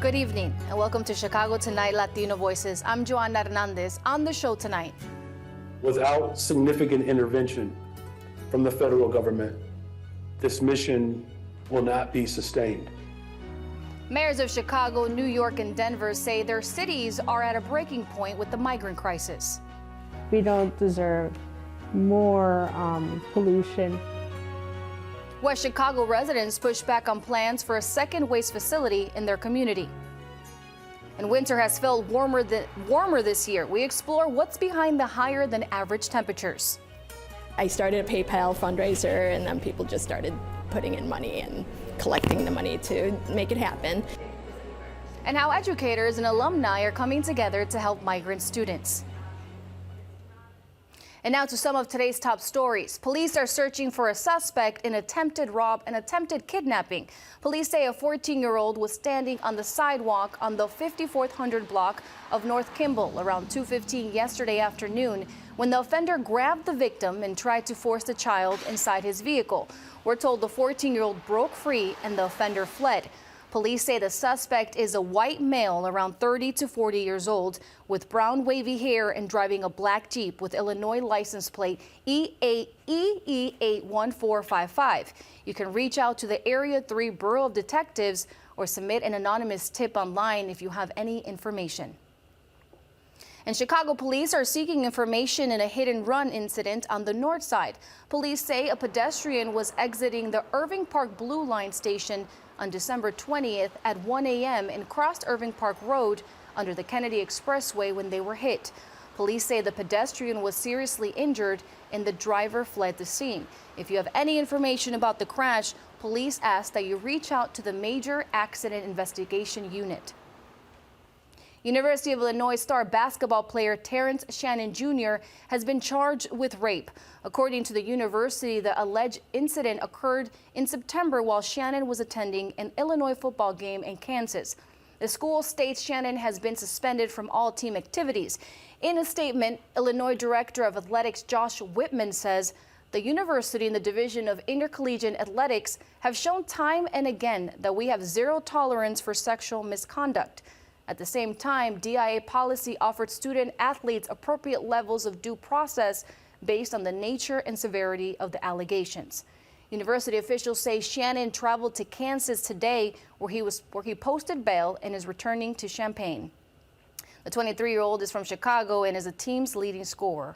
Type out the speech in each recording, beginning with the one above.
Good evening and welcome to Chicago Tonight Latino Voices. I'm Joanna Hernandez. On the show tonight. Without significant intervention from the federal government, this mission will not be sustained. Mayors of Chicago, New York, and Denver say their cities are at a breaking point with the migrant crisis. We don't deserve more pollution. West Chicago residents push back on plans for a second waste facility in their community. And winter has felt warmer this year. We explore what's behind the higher than average temperatures. I started a PayPal fundraiser, and then people just started putting in money and collecting the money to make it happen. And how educators and alumni are coming together to help migrant students. And now to some of today's top stories. Police are searching for a suspect in attempted kidnapping. Police say a 14-year-old was standing on the sidewalk on the 5400 block of North Kimball around 2:15 yesterday afternoon when the offender grabbed the victim and tried to force the child inside his vehicle. We're told the 14-year-old broke free and the offender fled. Police say the suspect is a white male around 30 to 40 years old with brown wavy hair and driving a black Jeep with Illinois license plate EE81455. You can reach out to the Area 3 Bureau of Detectives or submit an anonymous tip online if you have any information. And Chicago police are seeking information in a hit-and-run incident on the north side. Police say a pedestrian was exiting the Irving Park Blue Line station on December 20th at 1 a.m. and crossed Irving Park Road under the Kennedy Expressway when they were hit. Police say the pedestrian was seriously injured and the driver fled the scene. If you have any information about the crash, police ask that you reach out to the Major Accident Investigation Unit. University of Illinois star basketball player Terrence Shannon Jr. has been charged with rape. According to the university, the alleged incident occurred in September while Shannon was attending an Illinois football game in Kansas. The school states Shannon has been suspended from all team activities. In a statement, Illinois Director of Athletics Josh Whitman says the university and the Division of Intercollegiate Athletics have shown time and again that we have zero tolerance for sexual misconduct. At the same time, DIA policy offered student athletes appropriate levels of due process based on the nature and severity of the allegations. University officials say Shannon traveled to Kansas today where he posted bail and is returning to Champaign. The 23-year-old is from Chicago and is the team's leading scorer.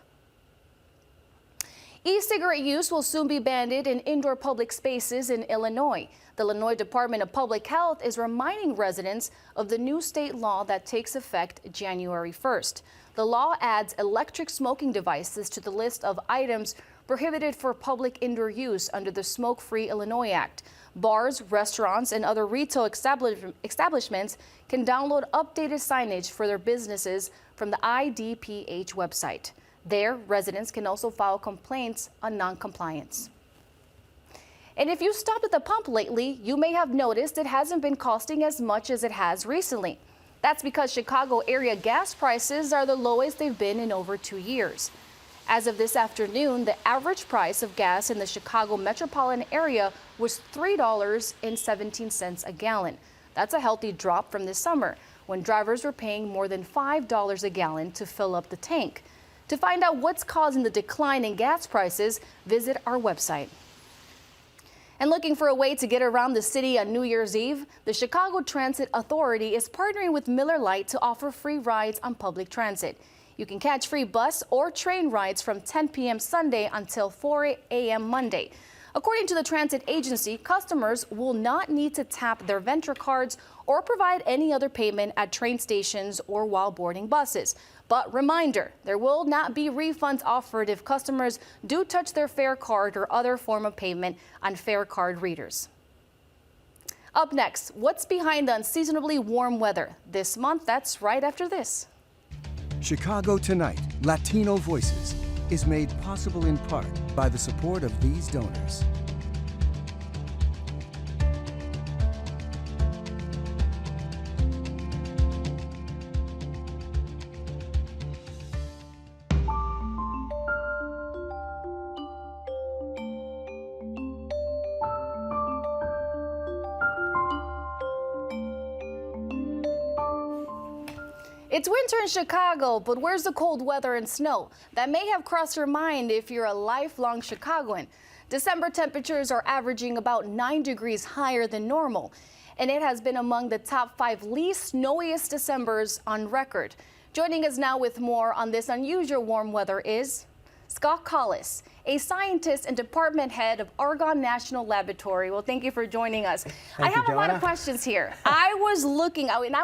E-cigarette use will soon be banned in indoor public spaces in Illinois. The Illinois Department of Public Health is reminding residents of the new state law that takes effect January 1st. The law adds electric smoking devices to the list of items prohibited for public indoor use under the Smoke-Free Illinois Act. Bars, restaurants, and other retail establishments can download updated signage for their businesses from the IDPH website. There, residents can also file complaints on non-compliance. And if you stopped at the pump lately, you may have noticed it hasn't been costing as much as it has recently. That's because Chicago area gas prices are the lowest they've been in over 2 years. As of this afternoon, the average price of gas in the Chicago metropolitan area was $3.17 a gallon. That's a healthy drop from this summer, when drivers were paying more than $5 a gallon to fill up the tank. To find out what's causing the decline in gas prices, visit our website. And looking for a way to get around the city on New Year's Eve, the Chicago Transit Authority is partnering with Miller Lite to offer free rides on public transit. You can catch free bus or train rides from 10 p.m. Sunday until 4 a.m. Monday. According to the transit agency, customers will not need to tap their Venture cards or provide any other payment at train stations or while boarding buses. But reminder, there will not be refunds offered if customers do touch their fare card or other form of payment on fare card readers. Up next, what's behind the unseasonably warm weather this month? That's right after this. Chicago Tonight, Latino Voices, is made possible in part by the support of these donors. It's winter in Chicago, but where's the cold weather and snow? That may have crossed your mind if you're a lifelong Chicagoan. December temperatures are averaging about 9 degrees higher than normal, and it has been among the top 5 least snowiest Decembers on record. Joining us now with more on this unusual warm weather is Scott Collis, a scientist and department head of Argonne National Laboratory. Well, thank you for joining us. I have a lot of questions here. I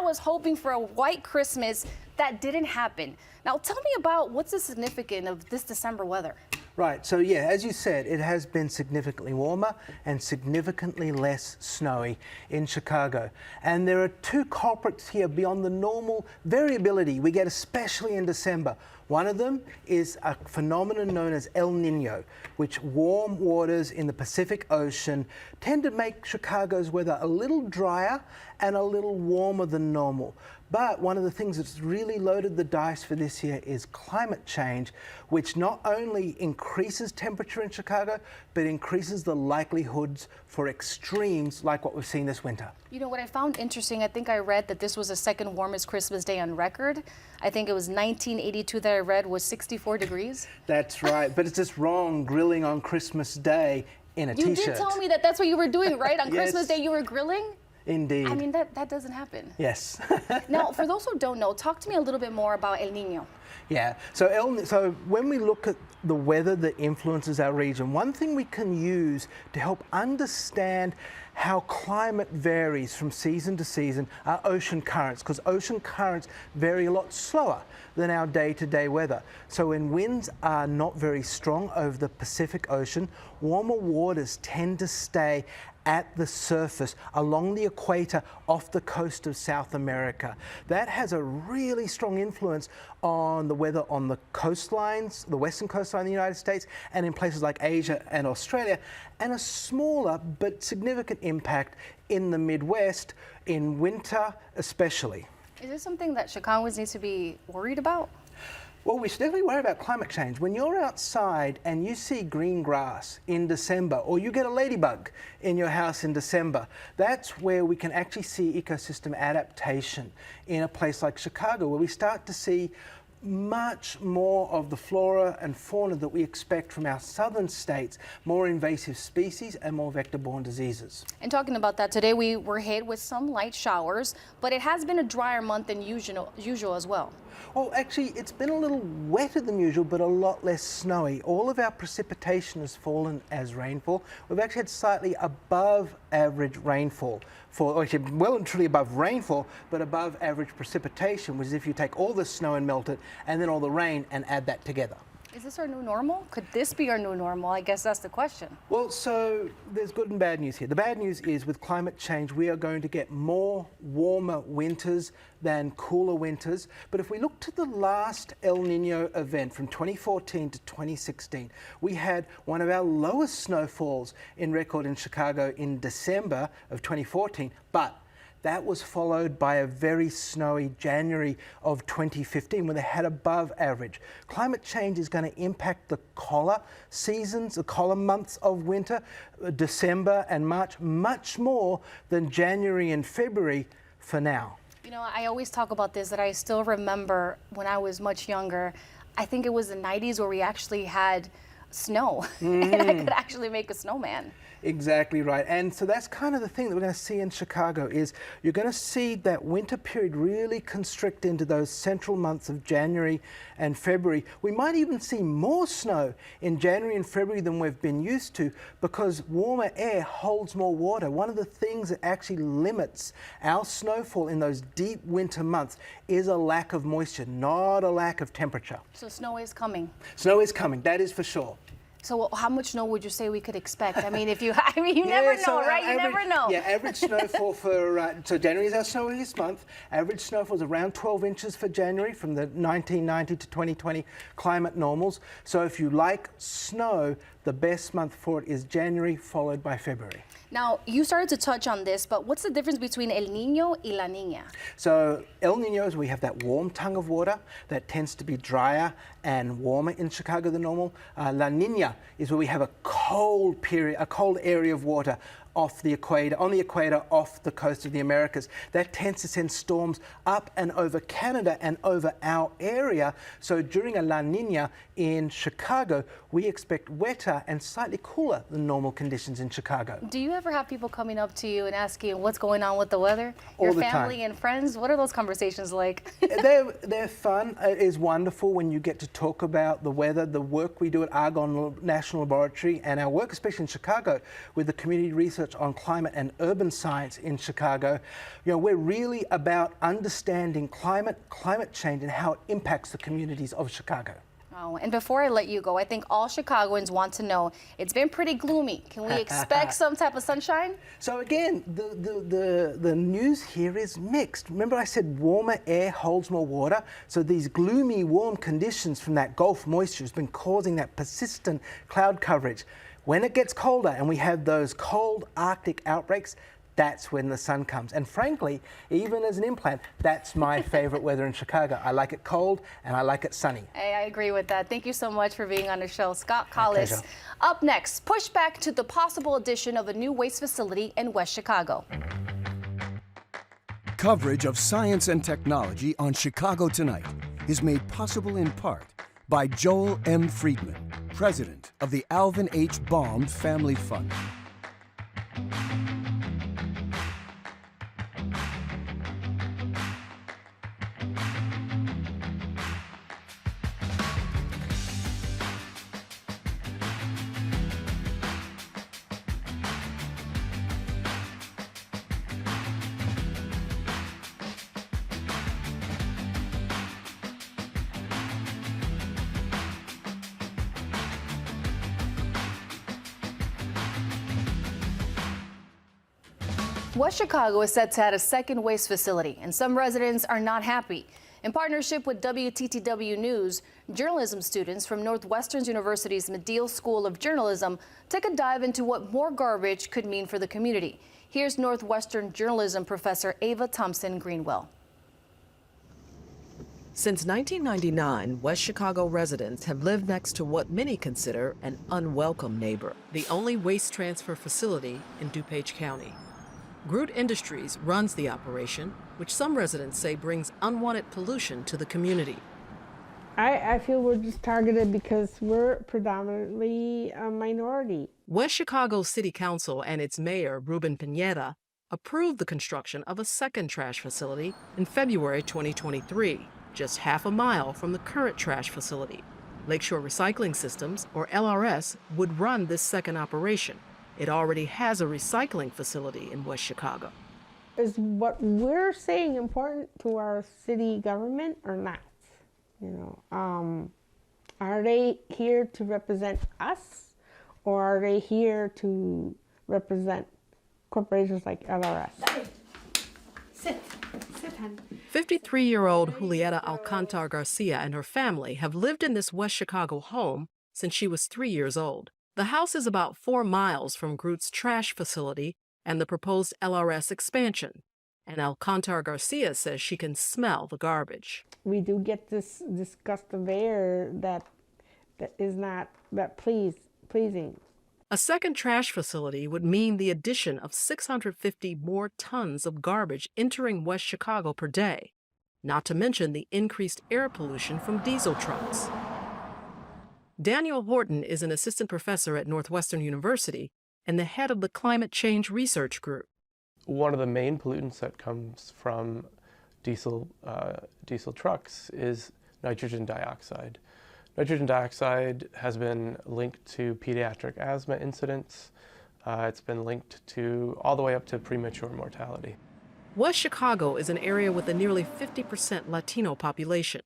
was hoping for a white Christmas. That didn't happen. Now, tell me about what's the significance of this December weather? Right, so yeah, as you said, it has been significantly warmer and significantly less snowy in Chicago. And there are 2 culprits here beyond the normal variability we get, especially in December. One of them is a phenomenon known as El Nino, which warm waters in the Pacific Ocean tend to make Chicago's weather a little drier and a little warmer than normal. But one of the things that's really loaded the dice for this year is climate change, which not only increases temperature in Chicago, but increases the likelihoods for extremes like what we've seen this winter. You know what I found interesting? I think I read that this was the 2nd warmest Christmas day on record. I think it was 1982 that I read was 64 degrees. That's right, but it's just wrong grilling on Christmas Day in a t-shirt. You did tell me that that's what you were doing, right? On Yes. Christmas Day you were grilling? Indeed. I mean, that doesn't happen. Yes. Now, for those who don't know, talk to me a little bit more about El Nino. Yeah, so when we look at the weather that influences our region, one thing we can use to help understand how climate varies from season to season are ocean currents, because ocean currents vary a lot slower than our day-to-day weather. So when winds are not very strong over the Pacific Ocean, warmer waters tend to stay at the surface along the equator off the coast of South America. That has a really strong influence on the weather on the coastlines, the western coastline of the United States, and in places like Asia and Australia, and a smaller but significant impact in the Midwest in winter especially. Is this something that Chicagoans need to be worried about? Well, we should definitely worry about climate change. When you're outside and you see green grass in December, or you get a ladybug in your house in December, that's where we can actually see ecosystem adaptation in a place like Chicago, where we start to see much more of the flora and fauna that we expect from our southern states, more invasive species and more vector-borne diseases. And talking about that, today we were hit with some light showers, but it has been a drier month than usual as well. Well, actually, it's been a little wetter than usual, but a lot less snowy. All of our precipitation has fallen as rainfall. We've actually had slightly above average rainfall, actually well and truly above rainfall, but above average precipitation, which is if you take all the snow and melt it, and then all the rain and add that together. Is this our new normal? Could this be our new normal? I guess that's the question. Well, so there's good and bad news here. The bad news is with climate change, we are going to get more warmer winters than cooler winters. But if we look to the last El Nino event from 2014 to 2016, we had one of our lowest snowfalls in record in Chicago in December of 2014, but that was followed by a very snowy January of 2015 where they had above average. Climate change is going to impact the collar seasons, the collar months of winter, December and March, much more than January and February for now. You know, I always talk about this, that I still remember when I was much younger. I think it was the 90s where we actually had snow and I could actually make a snowman. Exactly right. And so that's kind of the thing that we're going to see in Chicago is you're going to see that winter period really constrict into those central months of January and February. We might even see more snow in January and February than we've been used to because warmer air holds more water. One of the things that actually limits our snowfall in those deep winter months is a lack of moisture, not a lack of temperature. So snow is coming. Snow is coming, that is for sure. So how much snow would you say we could expect? I mean, you never know, right? You never know. Yeah, average snowfall for, so January is our snowiest month. Average snowfall is around 12 inches for January from the 1990 to 2020 climate normals. So if you like snow, the best month for it is January, followed by February. Now, you started to touch on this, but what's the difference between El Niño y La Niña? So El Niño is we have that warm tongue of water that tends to be drier and warmer in Chicago than normal. La Niña is where we have a cold period, a cold area of water off the equator, off the coast of the Americas. That tends to send storms up and over Canada and over our area. So during a La Nina in Chicago, we expect wetter and slightly cooler than normal conditions in Chicago. Do you ever have people coming up to you and asking what's going on with the weather? All Your the family time. and friends, what are those conversations like? They're fun. It is wonderful when you get to talk about the weather, the work we do at Argonne National Laboratory, and our work, especially in Chicago, with the community research on climate and urban science in Chicago. You know, we're really about understanding climate change and how it impacts the communities of Chicago. Oh, and before I let you go, I think all Chicagoans want to know, it's been pretty gloomy. Can we expect some type of sunshine? So again, the news here is mixed. Remember I said warmer air holds more water? So these gloomy, warm conditions from that Gulf moisture has been causing that persistent cloud coverage. When it gets colder and we have those cold Arctic outbreaks, that's when the sun comes. And frankly, even as an implant, that's my favorite weather in Chicago. I like it cold and I like it sunny. Hey, I agree with that. Thank you so much for being on the show, Scott Collis. pleasure. Up next, pushback to the possible addition of a new waste facility in West Chicago. Coverage of science and technology on Chicago Tonight is made possible in part by Joel M. Friedman, president of the Alvin H. Baum Family Fund. West Chicago is set to add a second waste facility, and some residents are not happy. In partnership with WTTW News, journalism students from Northwestern University's Medill School of Journalism took a dive into what more garbage could mean for the community. Here's Northwestern journalism professor Ava Thompson Greenwell. Since 1999, West Chicago residents have lived next to what many consider an unwelcome neighbor, the only waste transfer facility in DuPage County. Groot Industries runs the operation, which some residents say brings unwanted pollution to the community. I feel we're just targeted because we're predominantly a minority. West Chicago City Council and its mayor, Ruben Pineda, approved the construction of a second trash facility in February 2023, just half a mile from the current trash facility. Lakeshore Recycling Systems, or LRS, would run this second operation. It already has a recycling facility in West Chicago. Is what we're saying important to our city government or not? You know, are they here to represent us, or are they here to represent corporations like LRS? Sit, honey. 53-year-old Julieta Alcantar Garcia and her family have lived in this West Chicago home since she was 3 years old. The house is about 4 miles from Groot's trash facility and the proposed LRS expansion, and Alcantar Garcia says she can smell the garbage. We do get this gust of air that is not that pleasing. A second trash facility would mean the addition of 650 more tons of garbage entering West Chicago per day, not to mention the increased air pollution from diesel trucks. Daniel Horton is an assistant professor at Northwestern University and the head of the Climate Change Research Group. One of the main pollutants that comes from diesel trucks is nitrogen dioxide. Nitrogen dioxide has been linked to pediatric asthma incidents. It's been linked to all the way up to premature mortality. West Chicago is an area with a nearly 50% Latino population.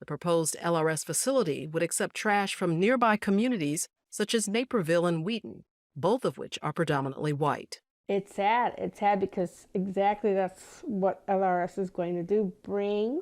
The proposed LRS facility would accept trash from nearby communities such as Naperville and Wheaton, both of which are predominantly white. It's sad. It's sad because exactly that's what LRS is going to do, bring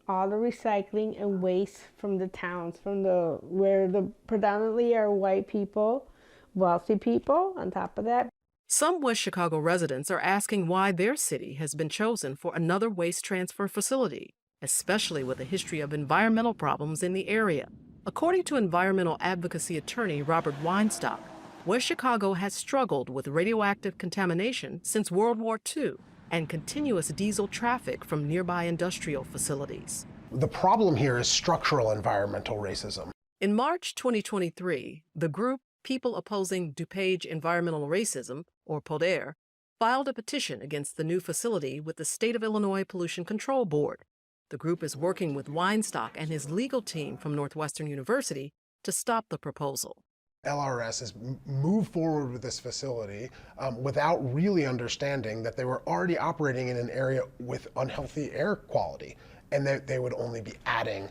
all the recycling and waste from the towns, where the predominantly are white people, wealthy people on top of that. Some West Chicago residents are asking why their city has been chosen for another waste transfer facility, especially with a history of environmental problems in the area. According to environmental advocacy attorney Robert Weinstock, West Chicago has struggled with radioactive contamination since World War II and continuous diesel traffic from nearby industrial facilities. The problem here is structural environmental racism. In March 2023, the group People Opposing DuPage Environmental Racism, or PODER, filed a petition against the new facility with the State of Illinois Pollution Control Board. The group is working with Weinstock and his legal team from Northwestern University to stop the proposal. LRS has moved forward with this facility without really understanding that they were already operating in an area with unhealthy air quality, and that they would only be adding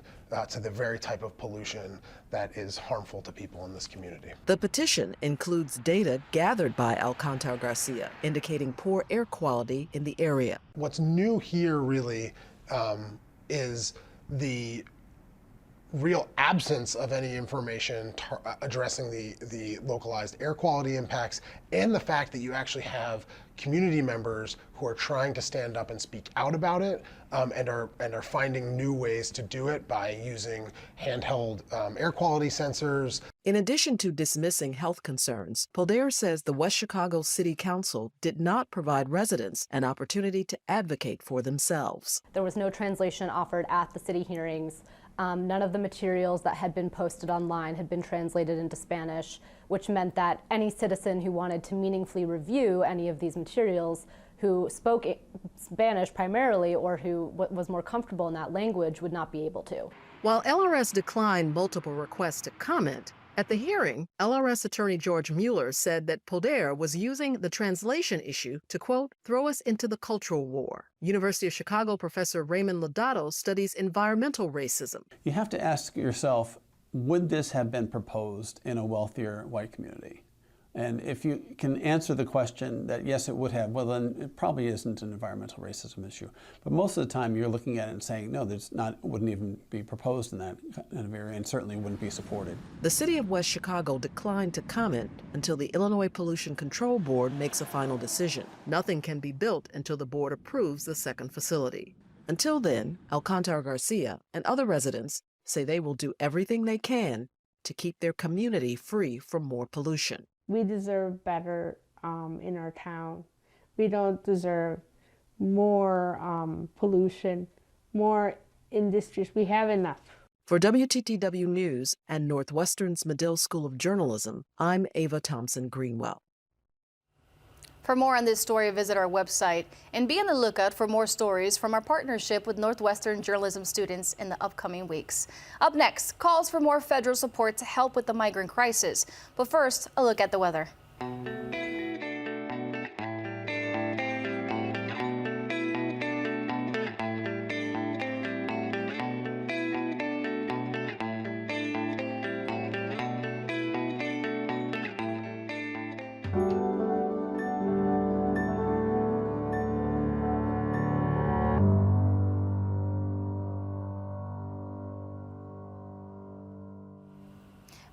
to the very type of pollution that is harmful to people in this community. The petition includes data gathered by Alcantara Garcia indicating poor air quality in the area. What's new here really is the real absence of any information addressing the localized air quality impacts, and the fact that you actually have community members who are trying to stand up and speak out about it, and are finding new ways to do it by using handheld air quality sensors. In addition to dismissing health concerns, PODER says the West Chicago City Council did not provide residents an opportunity to advocate for themselves. There was no translation offered at the city hearings. None of the materials that had been posted online had been translated into Spanish, which meant that any citizen who wanted to meaningfully review any of these materials, who spoke Spanish primarily or who was more comfortable in that language, would not be able to. While LRS declined multiple requests to comment, at the hearing, LRS attorney George Mueller said that PODER was using the translation issue to, quote, throw us into the cultural war. University of Chicago professor Raymond Lodato studies environmental racism. You have to ask yourself, would this have been proposed in a wealthier white community? And if you can answer the question that yes, it would have, well, then it probably isn't an environmental racism issue. But most of the time you're looking at it and saying, no, wouldn't even be proposed in that kind of area, and certainly wouldn't be supported. The city of West Chicago declined to comment until the Illinois Pollution Control Board makes a final decision. Nothing can be built until the board approves the second facility. Until then, Alcantara Garcia and other residents say they will do everything they can to keep their community free from more pollution. We deserve better in our town. We don't deserve more pollution, more industries. We have enough. For WTTW News and Northwestern's Medill School of Journalism, I'm Ava Thompson Greenwell. For more on this story, visit our website and be on the lookout for more stories from our partnership with Northwestern journalism students in the upcoming weeks. Up next, calls for more federal support to help with the migrant crisis. But first, a look at the weather.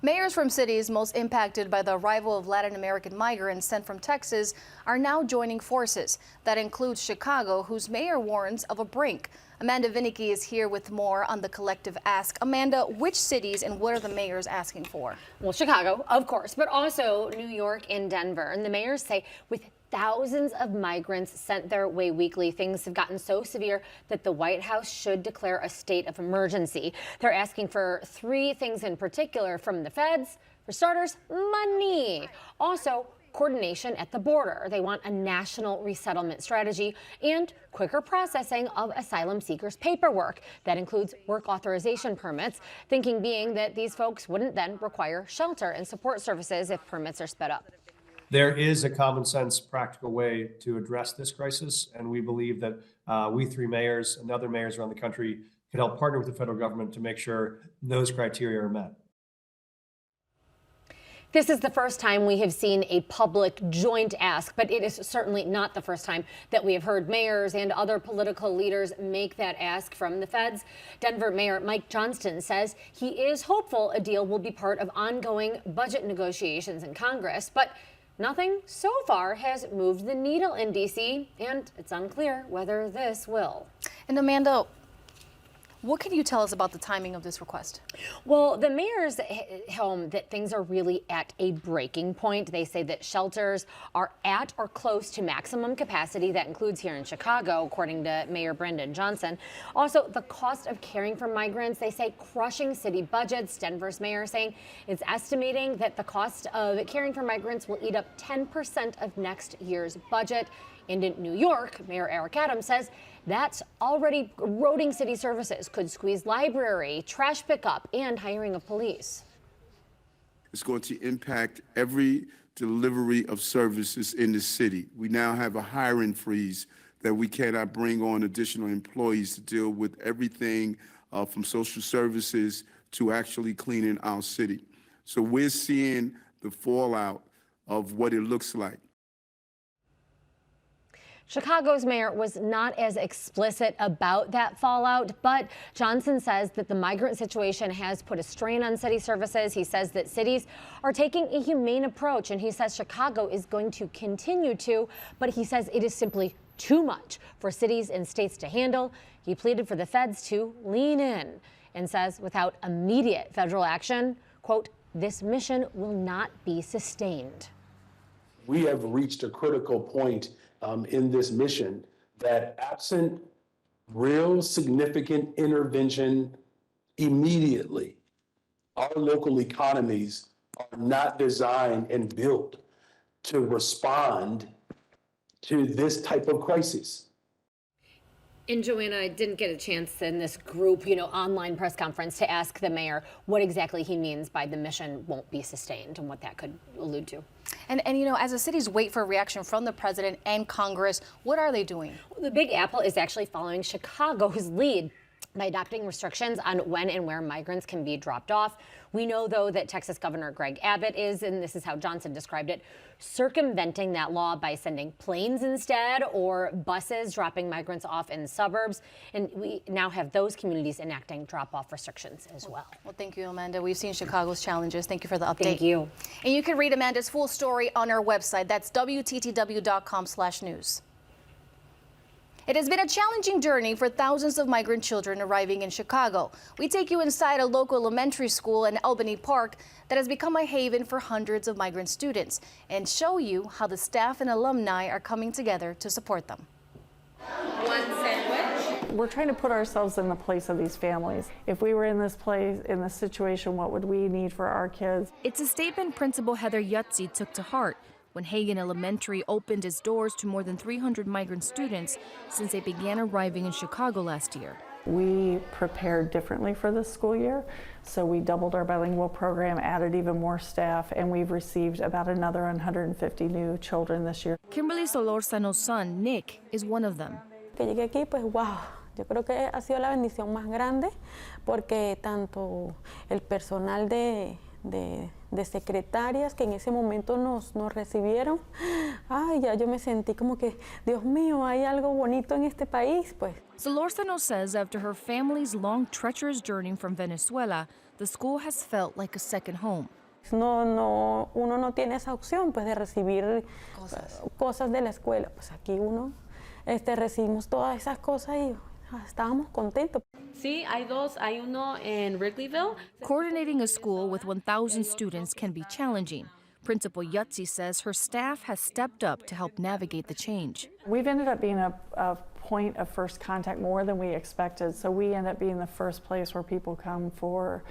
Mayors from cities most impacted by the arrival of Latin American migrants sent from Texas are now joining forces. That includes Chicago, whose mayor warns of a brink. Amanda Vinicky is here with more on the collective ask. Amanda, which cities and what are the mayors asking for? Well, Chicago, of course, but also New York and Denver. And the mayors say with thousands of migrants sent their way weekly, things have gotten so severe that the White House should declare a state of emergency. They're asking for three things in particular from the feds. For starters, money. Also, coordination at the border. They want a national resettlement strategy and quicker processing of asylum seekers' paperwork. That includes work authorization permits, thinking being that these folks wouldn't then require shelter and support services if permits are sped up. There is a common sense, practical way to address this crisis, and we believe that we three mayors and other mayors around the country could help partner with the federal government to make sure those criteria are met. This is the first time we have seen a public joint ask, but it is certainly not the first time that we have heard mayors and other political leaders make that ask from the feds. Denver Mayor Mike Johnston says he is hopeful a deal will be part of ongoing budget negotiations in Congress, but nothing so far has moved the needle in D.C., and it's unclear whether this will. And Amanda, What can you tell us about the timing of this request? Well, the mayor's home that things are really at a breaking point. They say that shelters are at or close to maximum capacity. That includes here in Chicago, according to Mayor Brandon Johnson. Also, the cost of caring for migrants, they say, crushing city budgets. Denver's mayor saying it's estimating that the cost of caring for migrants will eat up 10% of next year's budget. And in New York, Mayor Eric Adams says that's already eroding city services, could squeeze library, trash pickup, and hiring of police. It's going to impact every delivery of services in the city. We now have a hiring freeze that we cannot bring on additional employees to deal with everything from social services to actually cleaning our city. So we're seeing the fallout of what it looks like. Chicago's mayor was not as explicit about that fallout, but Johnson says that the migrant situation has put a strain on city services. He says that cities are taking a humane approach, and he says Chicago is going to continue to, but he says it is simply too much for cities and states to handle. He pleaded for the feds to lean in and says without immediate federal action, quote, this mission will not be sustained. We have reached a critical point in this mission that absent real significant intervention immediately, our local economies are not designed and built to respond to this type of crisis. And Joanna, I didn't get a chance in this group, online press conference to ask the mayor what exactly he means by the mission won't be sustained and what that could allude to. And as the cities wait for a reaction from the president and Congress, what are they doing? Well, the Big Apple is actually following Chicago's lead by adopting restrictions on when and where migrants can be dropped off. We know, though, that Texas Governor Greg Abbott is, and this is how Johnson described it, circumventing that law by sending planes instead or buses dropping migrants off in suburbs. And we now have those communities enacting drop-off restrictions as well. Well, thank you, Amanda. We've seen Chicago's challenges. Thank you for the update. Thank you. And you can read Amanda's full story on our website. That's WTTW.com/news. It has been a challenging journey for thousands of migrant children arriving in Chicago. We take you inside a local elementary school in Albany Park that has become a haven for hundreds of migrant students and show you how the staff and alumni are coming together to support them. One sandwich. We're trying to put ourselves in the place of these families. If we were in this place, in this situation, what would we need for our kids? It's a statement Principal Heather Yutzi took to heart when Hagen Elementary opened its doors to more than 300 migrant students since they began arriving in Chicago last year. We prepared differently for this school year, so we doubled our bilingual program, added even more staff, and we've received about another 150 new children this year. Kimberly Solórzano's son, Nick, is one of them. Que llegué aquí, pues wow, yo creo que ha sido la bendición más grande porque tanto el personal de secretarias que en ese momento nos recibieron, ay, ya yo me sentí como que, Dios mío, hay algo bonito en este país, pues. Solórzano says after her family's long, treacherous journey from Venezuela, the school has felt like a second home. Uno no tiene esa opción, pues, de recibir cosas de la escuela. Pues aquí uno recibimos todas esas cosas y estábamos contentos. Sí, hay uno en Wrigleyville. Coordinating a school with 1,000 students can be challenging. Principal Yutzi says her staff has stepped up to help navigate the change. We've ended up being a point of first contact more than we expected, so we end up being the first place where people come for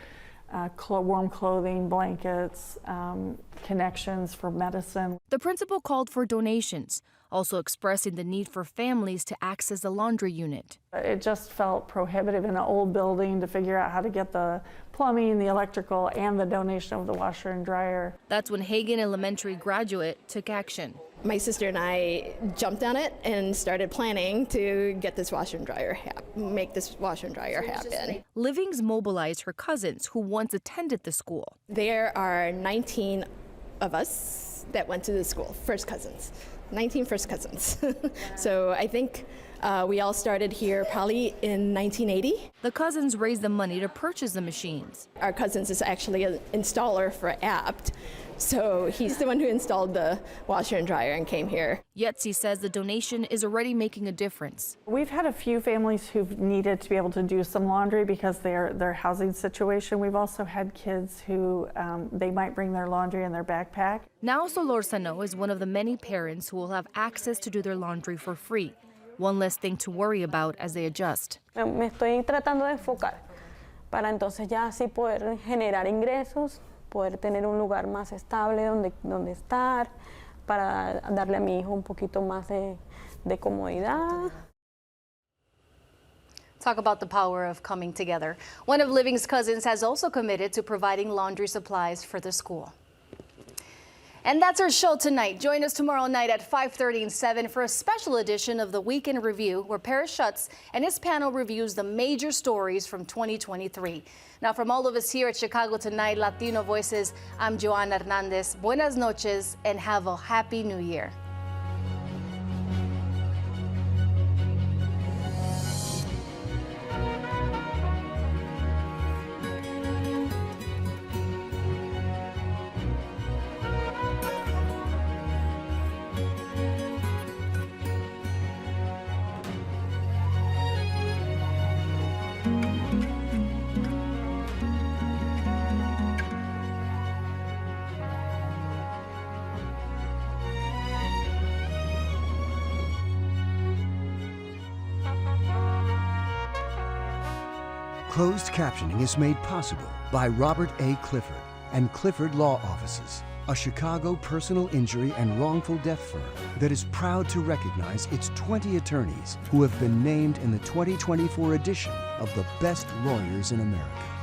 warm clothing, blankets, connections for medicine. The principal called for donations, also expressing the need for families to access a laundry unit. It just felt prohibitive in an old building to figure out how to get the plumbing, the electrical, and the donation of the washer and dryer. That's when Hagen Elementary graduate took action. My sister and I jumped on it and started planning to get this washer and dryer, make this washer and dryer happen. Livings mobilized her cousins who once attended the school. There are 19 of us that went to the school, first cousins. 19 first cousins. So I think we all started here probably in 1980. The cousins raised the money to purchase the machines. Our cousins is actually an installer for Apt, So he's the one who installed the washer and dryer and came here. Yetzi says the donation is already making a difference. We've had a few families who've needed to be able to do some laundry because their housing situation. We've also had kids who they might bring their laundry in their backpack. Now Solorzano is one of the many parents who will have access to do their laundry for free. One less thing to worry about as they adjust. Me estoy tratando de enfocar para entonces ya así poder generar ingresos, poder tener un lugar más estable donde estar, para darle a mi hijo un poquito más de comodidad. Talk about the power of coming together. One of Living's cousins has also committed to providing laundry supplies for the school. And that's our show tonight. Join us tomorrow night at 5:30 and 7 for a special edition of the Weekend Review, where Paris Schutz and his panel reviews the major stories from 2023. Now, from all of us here at Chicago Tonight, Latino Voices, I'm Joanna Hernandez. Buenas noches and have a happy new year. Closed captioning is made possible by Robert A. Clifford and Clifford Law Offices, a Chicago personal injury and wrongful death firm that is proud to recognize its 20 attorneys who have been named in the 2024 edition of the Best Lawyers in America.